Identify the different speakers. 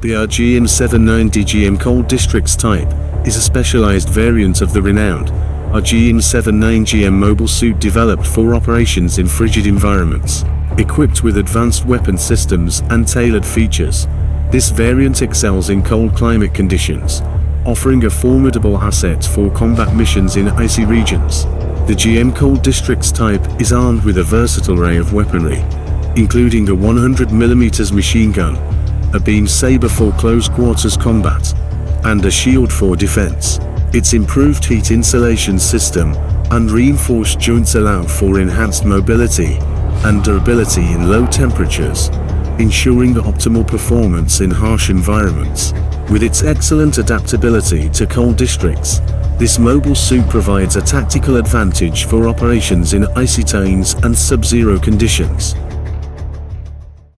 Speaker 1: The RGM-79 Cold Districts type is a specialized variant of the renowned RGM-79 mobile suit developed for operations in frigid environments. Equipped with advanced weapon systems and tailored features, this variant excels in cold climate conditions, offering a formidable asset for combat missions in icy regions. The GM Cold Districts type is armed with a versatile array of weaponry, including a 100mm machine gun, a beam saber for close quarters combat, and a shield for defense. Its improved heat insulation system and reinforced joints allow for enhanced mobility and durability in low temperatures, ensuring optimal performance in harsh environments. With its excellent adaptability to cold districts, this mobile suit provides a tactical advantage for operations in icy terrains and sub-zero conditions.